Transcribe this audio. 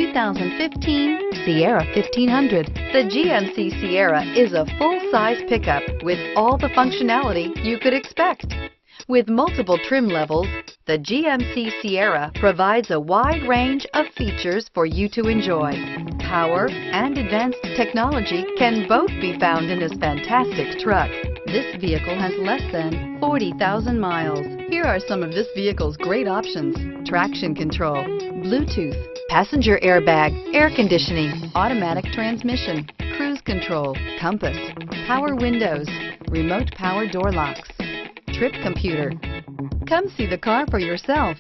2015 Sierra 1500. The GMC Sierra is a full-size pickup with all the functionality you could expect. With multiple trim levels, the GMC Sierra provides a wide range of features for you to enjoy. Power and advanced technology can both be found in this fantastic truck. This vehicle has less than 40,000 miles. Here are some of this vehicle's great options: traction control, Bluetooth, passenger airbag, air conditioning, automatic transmission, cruise control, compass, power windows, remote power door locks, trip computer. Come see the car for yourself.